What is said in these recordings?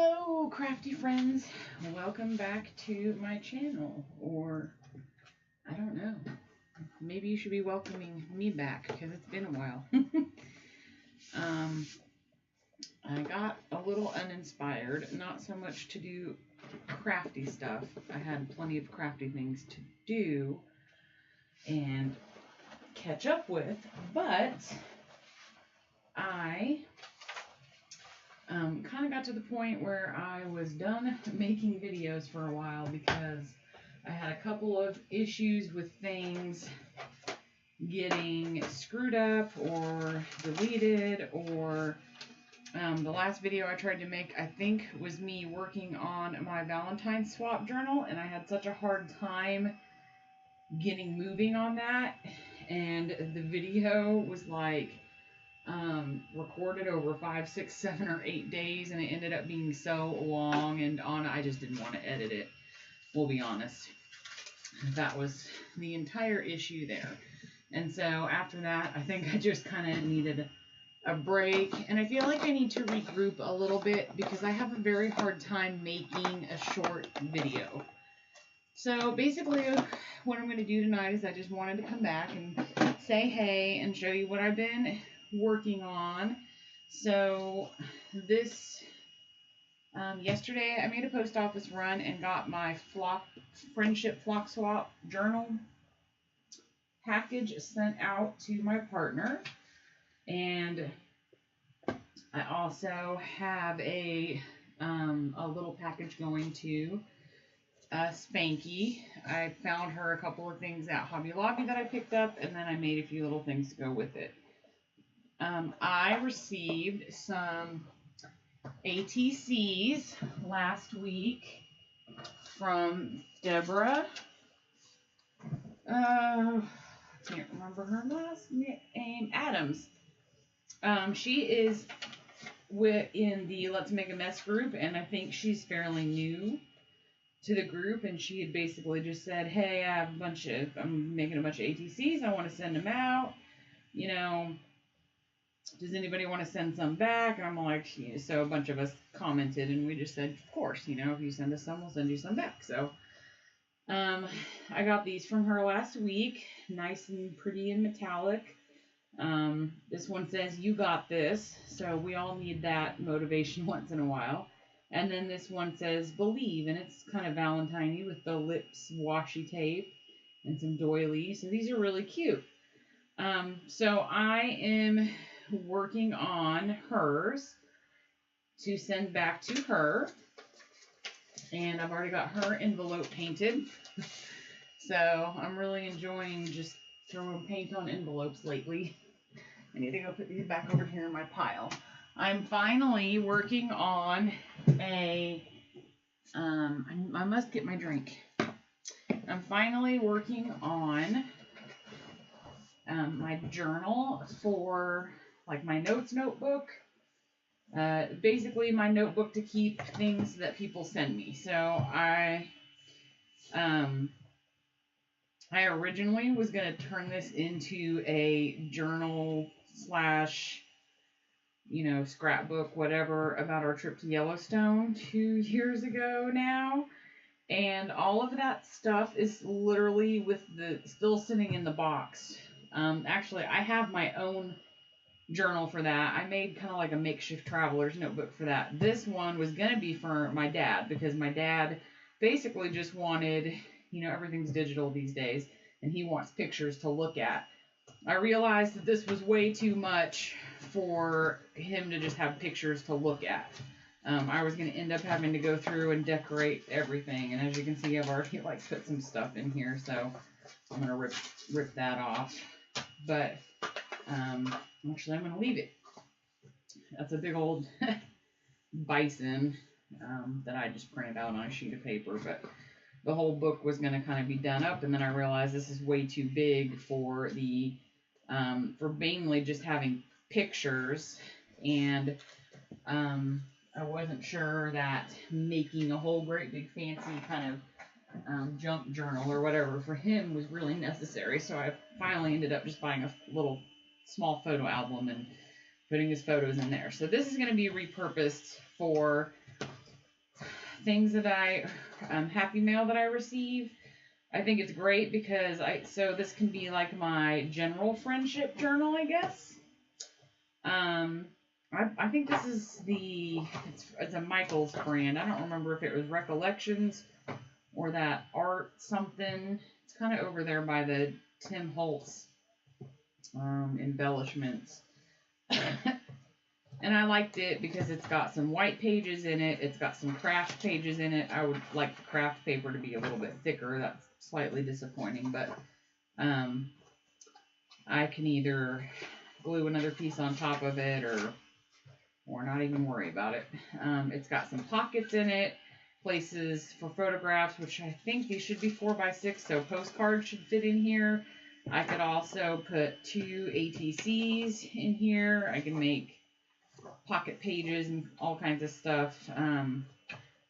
Hello, crafty friends. Welcome back to my channel. Or, I don't know. Maybe you should be welcoming me back because it's been a while. I got a little uninspired. Not so much to do crafty stuff. I had plenty of crafty things to do and catch up with. But I kind of got to the point where I was done making videos for a while because I had a couple of issues with things getting screwed up or deleted, or the last video I tried to make, I think, was me working on my Valentine's swap journal, and I had such a hard time getting moving on that, and the video was like recorded over 5, 6, 7, or 8 days, and it ended up being so long and I just didn't want to edit it. We'll be honest. That was the entire issue there. And so after that, I think I just kind of needed a break, and I feel like I need to regroup a little bit because I have a very hard time making a short video. So basically what I'm going to do tonight is I just wanted to come back and say hey and show you what I've been working on. So this yesterday I made a post office run and got my friendship flock swap journal package sent out to my partner, and I also have a little package going to Spanky. I found her a couple of things at Hobby Lobby that I picked up, and then I made a few little things to go with it. I received some ATCs last week from Deborah. I can't remember her last name. Adams. She is in the Let's Make a Mess group, and I think she's fairly new to the group, and she had basically just said, hey, I'm making a bunch of ATCs. I want to send them out. You know, does anybody want to send some back? And I'm like, yeah. So a bunch of us commented, and we just said, of course, you know, if you send us some, we'll send you some back. So I got these from her last week, nice and pretty and metallic. This one says, you got this. So we all need that motivation once in a while. And then this one says, believe, and it's kind of Valentine-y with the lips washi tape and some doilies. So these are really cute. So I am working on hers to send back to her, and I've already got her envelope painted. So I'm really enjoying just throwing paint on envelopes lately. I need to go put these back over here in my pile. I'm finally working on I must get my drink. I'm finally working on my journal for like my notes notebook. Basically my notebook to keep things that people send me. So I originally was going to turn this into a journal slash, you know, scrapbook, whatever, about our trip to Yellowstone 2 years ago now. And all of that stuff is literally still sitting in the box. Actually, I have my own journal for that. I made kind of like a makeshift traveler's notebook for that. This one was going to be for my dad, because my dad basically just wanted, you know, everything's digital these days, and he wants pictures to look at. I realized that this was way too much for him to just have pictures to look at. I was going to end up having to go through and decorate everything, and as you can see, I've already like put some stuff in here, so I'm going to rip that off. But actually, I'm going to leave it. That's a big old bison that I just printed out on a sheet of paper, but the whole book was going to kind of be done up, and then I realized this is way too big for the for mainly just having pictures, and I wasn't sure that making a whole great big fancy kind of junk journal or whatever for him was really necessary. So I finally ended up just buying a little small photo album and putting his photos in there. So this is going to be repurposed for things that Happy Mail that I receive. I think it's great because so this can be like my general friendship journal, I guess. I think this is it's a Michael's brand. I don't remember if it was Recollections or that art something. It's kind of over there by the Tim Holtz embellishments. And I liked it because it's got some white pages in it. It's got some craft pages in it. I would like the craft paper to be a little bit thicker. That's slightly disappointing, but I can either glue another piece on top of it or not even worry about it. It's got some pockets in it, places for photographs, which I think these should be 4x6, so postcards should fit in here. I could also put 2 ATCs in here. I can make pocket pages and all kinds of stuff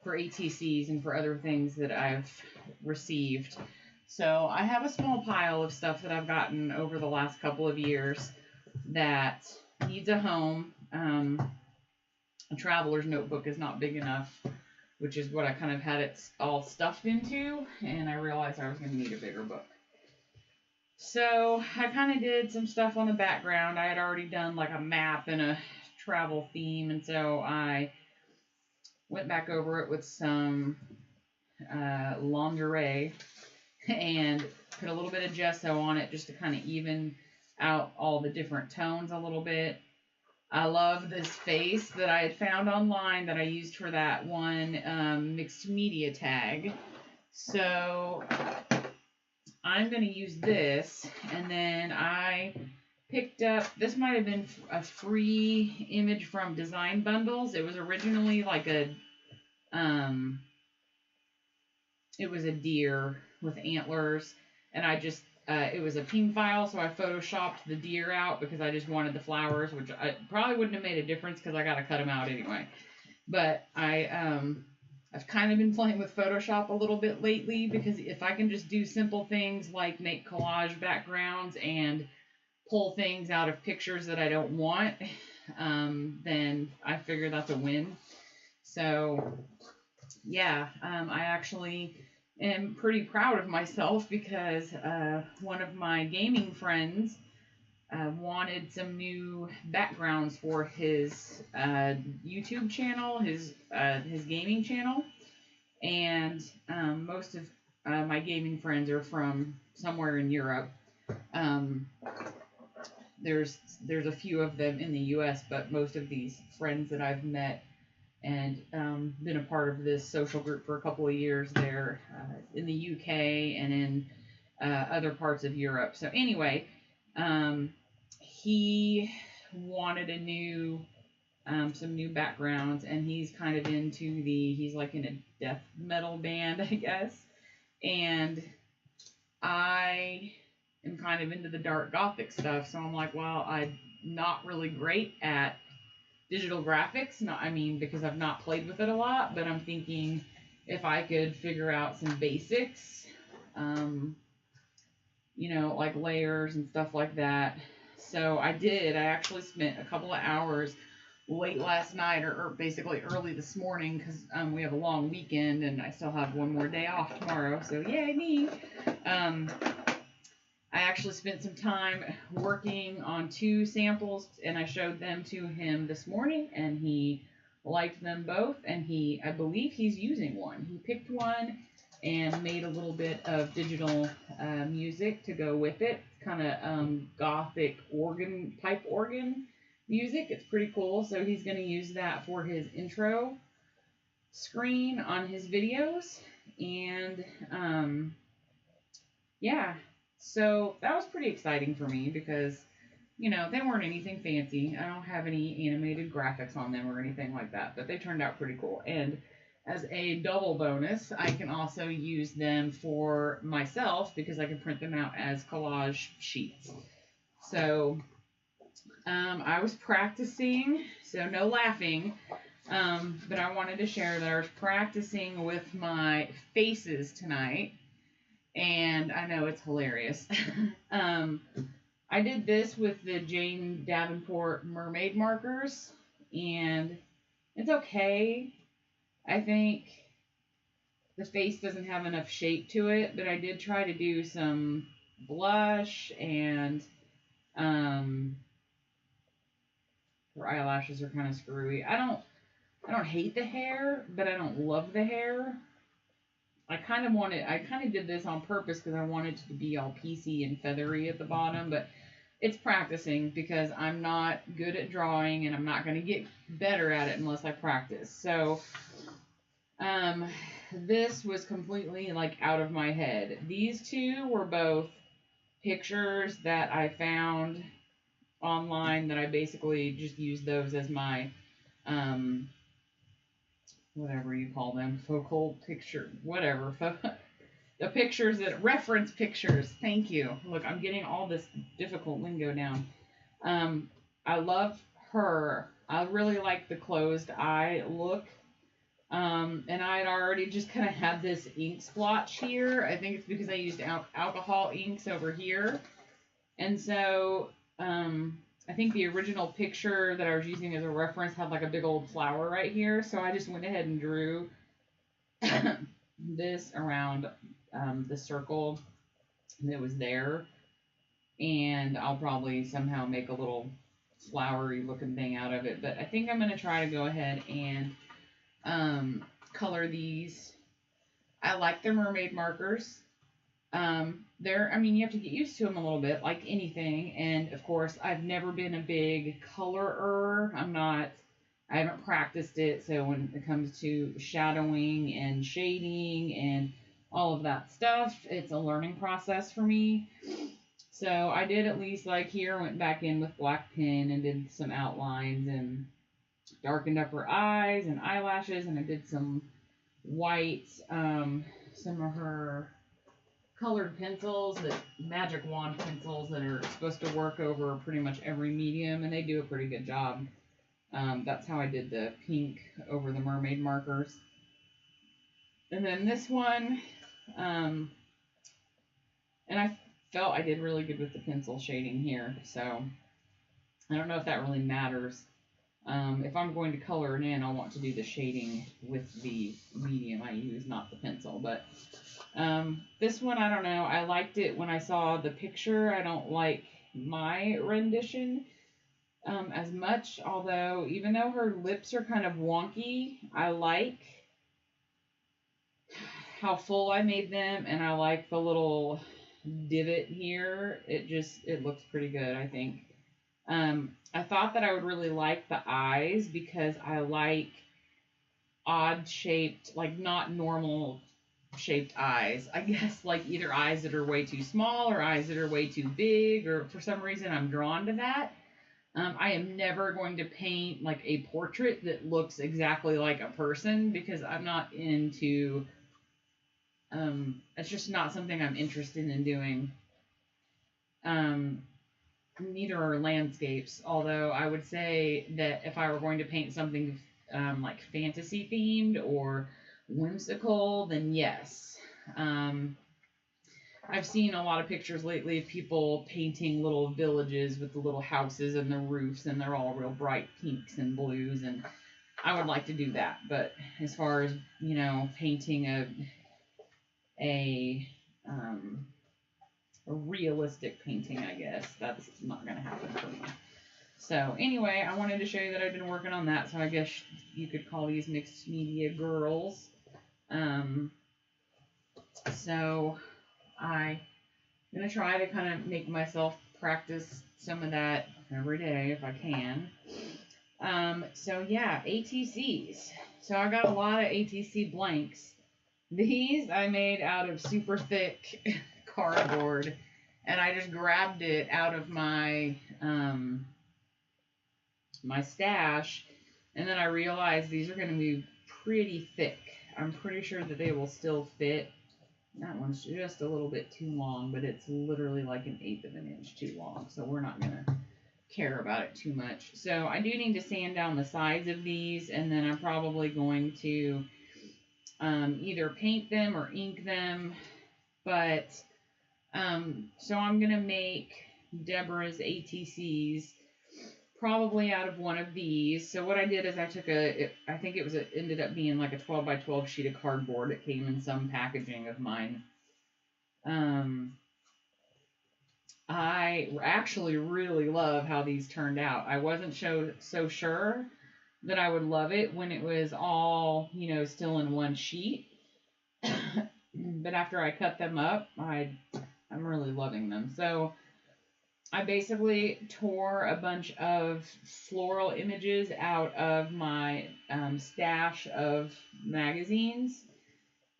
for ATCs and for other things that I've received. So I have a small pile of stuff that I've gotten over the last couple of years that needs a home. A traveler's notebook is not big enough, which is what I kind of had it all stuffed into, and I realized I was going to need a bigger book. So I kind of did some stuff on the background. I had already done like a map and a travel theme, and so I went back over it with some lingerie and put a little bit of gesso on it just to kind of even out all the different tones a little bit. I love this face that I had found online that I used for that one mixed media tag. So I'm going to use this, and then I picked up, this might have been a free image from Design Bundles. It was originally like it was a deer with antlers, and I just, it was a ping file, so I photoshopped the deer out because I just wanted the flowers, which I probably wouldn't have made a difference because I got to cut them out anyway. But I've kind of been playing with Photoshop a little bit lately because if I can just do simple things like make collage backgrounds and pull things out of pictures that I don't want, then I figure that's a win. So yeah, I actually am pretty proud of myself because one of my gaming friends wanted some new backgrounds for his YouTube channel, his gaming channel, and most of my gaming friends are from somewhere in Europe. There's a few of them in the U.S., but most of these friends that I've met and been a part of this social group for a couple of years, they're in the UK and in other parts of Europe. So anyway, he wanted some new backgrounds, and he's kind of into he's like in a death metal band, I guess, and I am kind of into the dark gothic stuff, so I'm like, well, I'm not really great at digital graphics, because I've not played with it a lot, but I'm thinking if I could figure out some basics, like layers and stuff like that. So I actually spent a couple of hours late last night or basically early this morning because we have a long weekend and I still have one more day off tomorrow, so yay me. I actually spent some time working on 2 samples, and I showed them to him this morning, and he liked them both, and I believe he's using one. He picked one and made a little bit of digital music to go with it, kind of gothic type organ music. It's pretty cool, so he's going to use that for his intro screen on his videos, and yeah. So that was pretty exciting for me because, they weren't anything fancy. I don't have any animated graphics on them or anything like that, but they turned out pretty cool. And as a double bonus, I can also use them for myself because I can print them out as collage sheets. So I was practicing, so no laughing, but I wanted to share that I was practicing with my faces tonight. And I know it's hilarious. I did this with the Jane Davenport mermaid markers, and it's okay. I think the face doesn't have enough shape to it, but I did try to do some blush and her eyelashes are kind of screwy. I don't hate the hair, but I don't love the hair. I kind of did this on purpose because I wanted it to be all piecey and feathery at the bottom, but it's practicing because I'm not good at drawing and I'm not going to get better at it unless I practice. So, this was completely like out of my head. These two were both pictures that I found online that I basically just used those as my, whatever you call them, focal picture, whatever. The pictures that reference pictures. Thank you. Look, I'm getting all this difficult lingo down. I love her. I really like the closed eye look. And I had already just kind of had this ink splotch here. I think it's because I used alcohol inks over here. And so, I think the original picture that I was using as a reference had like a big old flower right here. So I just went ahead and drew this around the circle that was there. And I'll probably somehow make a little flowery looking thing out of it. But I think I'm going to try to go ahead and color these. I like the mermaid markers. I mean, you have to get used to them a little bit, like anything. And of course, I've never been a big colorer. I haven't practiced it. So when it comes to shadowing and shading and all of that stuff, it's a learning process for me. So I did at least like here, went back in with black pen and did some outlines and darkened up her eyes and eyelashes. And I did some white, some of her colored pencils, that magic wand pencils that are supposed to work over pretty much every medium, and they do a pretty good job. That's how I did the pink over the mermaid markers. And then this one, and I felt I did really good with the pencil shading here, so I don't know if that really matters. If I'm going to color it in, I'll want to do the shading with the medium I use, not the pencil. But this one, I don't know. I liked it when I saw the picture. I don't like my rendition as much, although even though her lips are kind of wonky, I like how full I made them, and I like the little divot here. It looks pretty good, I think. I thought that I would really like the eyes because I like odd shaped, like not normal shaped eyes. I guess like either eyes that are way too small or eyes that are way too big, or for some reason I'm drawn to that. I am never going to paint like a portrait that looks exactly like a person because I'm not into, it's just not something I'm interested in doing. Neither are landscapes, although I would say that if I were going to paint something like fantasy themed or whimsical, then yes. I've seen a lot of pictures lately of people painting little villages with the little houses and the roofs, and they're all real bright pinks and blues, and I would like to do that. But as far as, painting a realistic painting, I guess, that's not going to happen for me. So anyway, I wanted to show you that I've been working on that, so I guess you could call these mixed media girls. So I'm going to try to kind of make myself practice some of that every day if I can. So yeah, ATCs. So I got a lot of ATC blanks. These I made out of super thick cardboard, and I just grabbed it out of my my stash, and then I realized these are going to be pretty thick. I'm pretty sure that they will still fit. That one's just a little bit too long, but it's literally like 1/8 of an inch too long, so we're not going to care about it too much. So I do need to sand down the sides of these, and then I'm probably going to either paint them or ink them. But so I'm going to make Deborah's ATCs probably out of one of these. So what I did is I took I think it ended up being like a 12 by 12 sheet of cardboard that came in some packaging of mine. I actually really love how these turned out. I wasn't so sure that I would love it when it was all, still in one sheet. But after I cut them up, I'm really loving them. So I basically tore a bunch of floral images out of my stash of magazines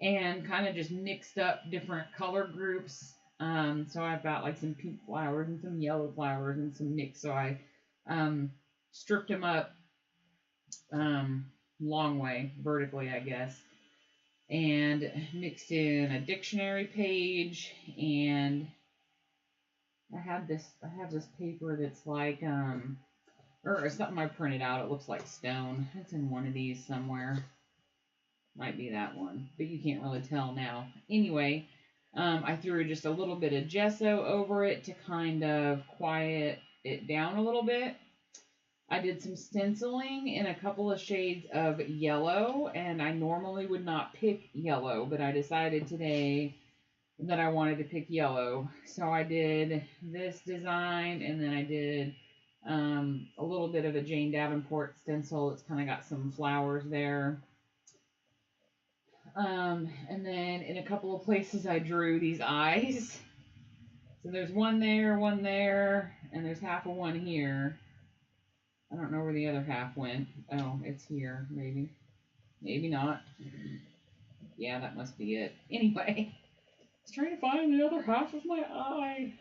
and kind of just mixed up different color groups. So I've got like some pink flowers and some yellow flowers and some mix. So I stripped them up long way, vertically, I guess, and mixed in a dictionary page, and I have this paper that's like or it's something I printed out. It looks like stone. It's in one of these somewhere. Might be that one, but you can't really tell now. Anyway, I threw just a little bit of gesso over it to kind of quiet it down a little bit. I did some stenciling in a couple of shades of yellow, and I normally would not pick yellow, but I decided today that I wanted to pick yellow. So I did this design, and then I did a little bit of a Jane Davenport stencil. It's kind of got some flowers there. And then in a couple of places I drew these eyes. So there's one there, and there's half of one here. I don't know where the other half went. Oh, it's here, maybe. Maybe not. Yeah, that must be it. Anyway, I was trying to find the other half of my eye.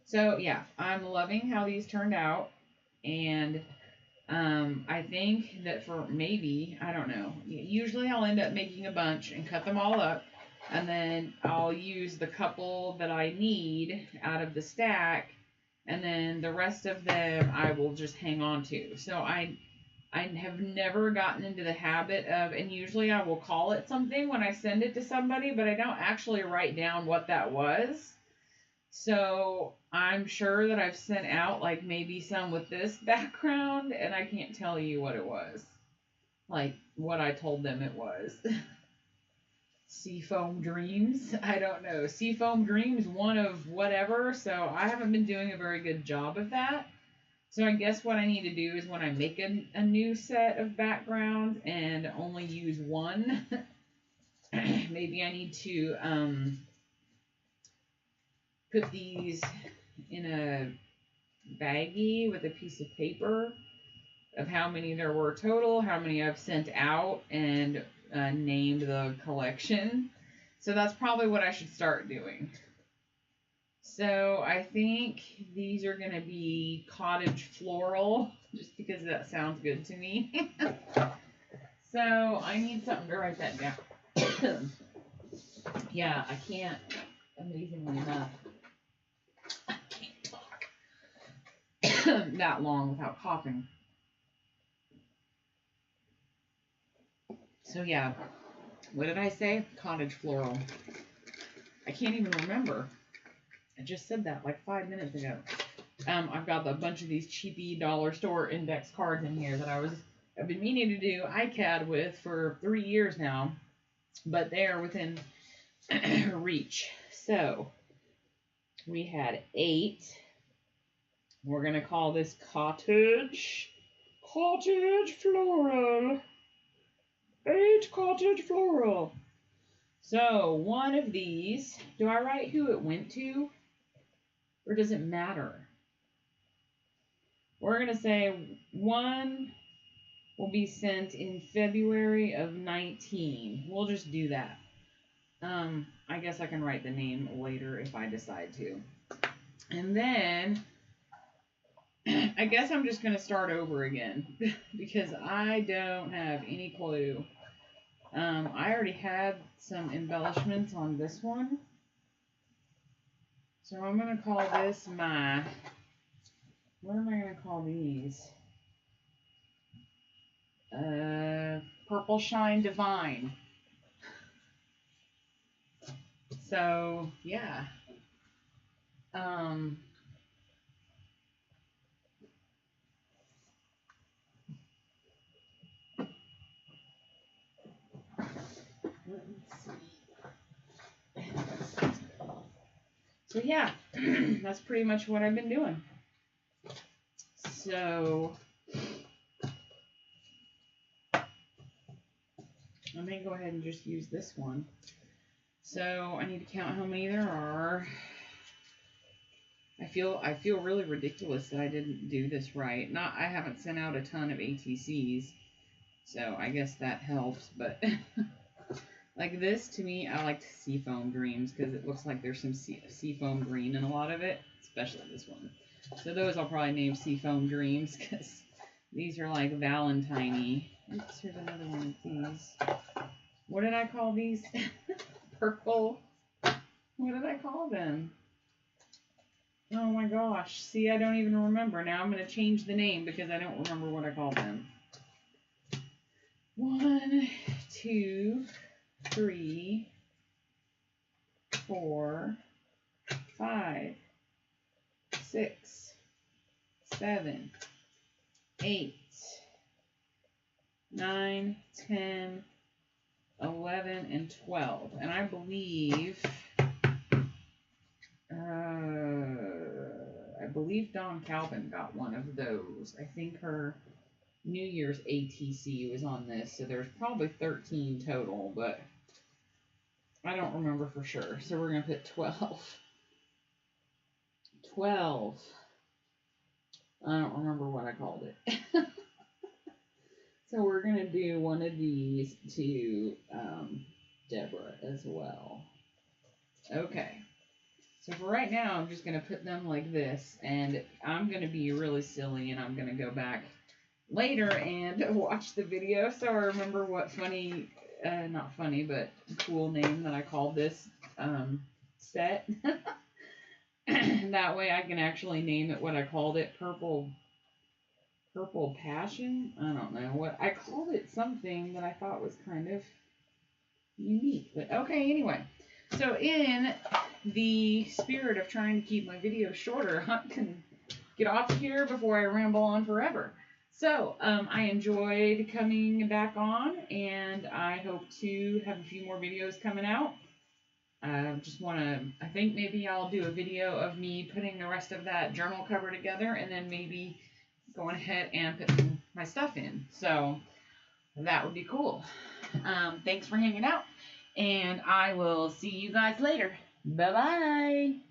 So, yeah, I'm loving how these turned out. And I think that for maybe, I don't know, usually I'll end up making a bunch and cut them all up. And then I'll use the couple that I need out of the stack. And then the rest of them I will just hang on to. So I have never gotten into the habit of, and usually I will call it something when I send it to somebody, but I don't actually write down what that was. So I'm sure that I've sent out like maybe some with this background, and I can't tell you what it was. Like what I told them it was. Seafoam Dreams. I don't know. Seafoam Dreams, one of whatever. So I haven't been doing a very good job of that. So I guess what I need to do is when I make a new set of backgrounds and only use one, maybe I need to put these in a baggie with a piece of paper of how many there were total, how many I've sent out, and named the collection. So that's probably what I should start doing. So I think these are going to be cottage floral, just because that sounds good to me. So I need something to write that down. Yeah, I can't, amazingly enough, I can't talk that long without coughing. So yeah, what did I say? Cottage floral. I can't even remember. I just said that like 5 minutes ago. I've got a bunch of these cheapy dollar store index cards in here that I've been meaning to do iCAD with for 3 years now, but they're within reach. So we had 8. We're gonna call this cottage floral. 8 cottage floral. So one of these, do I write who it went to? Or does it matter? We're going to say one will be sent in February of 19. We'll just do that. I guess I can write the name later if I decide to. And then I guess I'm just going to start over again because I don't have any clue. I already had some embellishments on this one. So I'm going to call this my, what am I going to call these? Purple Shine Divine. So, yeah. So yeah, that's pretty much what I've been doing. So I may go ahead and just use this one. So I need to count how many there are. I feel really ridiculous that I didn't do this right. I haven't sent out a ton of ATCs, so I guess that helps. But like this, to me, I like seafoam greens because it looks like there's some seafoam green in a lot of it, especially this one. So those I'll probably name seafoam dreams because these are like Valentine-y. Oops, here's another one of these. What did I call these? Purple. What did I call them? Oh my gosh. See, I don't even remember. Now I'm going to change the name because I don't remember what I called them. 1, 2, 3, 4, 5, 6, 7, 8, 9, 10, 11, and 12. And I believe Dawn Calvin got one of those. I think her New Year's ATC was on this, so there's probably 13 total, but I don't remember for sure. So we're going to put 12. 12. I don't remember what I called it. So we're going to do one of these to Deborah as well. Okay. So for right now, I'm just going to put them like this, and I'm going to be really silly, and I'm going to go back later and watch the video so I remember what funny, not funny, but cool name that I called this set. That way I can actually name it what I called it, Purple Passion? I don't know. What I called it something that I thought was kind of unique. But okay, anyway. So in the spirit of trying to keep my videos shorter, I'm going to get off here before I ramble on forever. So I enjoyed coming back on, and I hope to have a few more videos coming out. I think maybe I'll do a video of me putting the rest of that journal cover together, and then maybe going ahead and putting my stuff in. So that would be cool. Thanks for hanging out, and I will see you guys later. Bye-bye.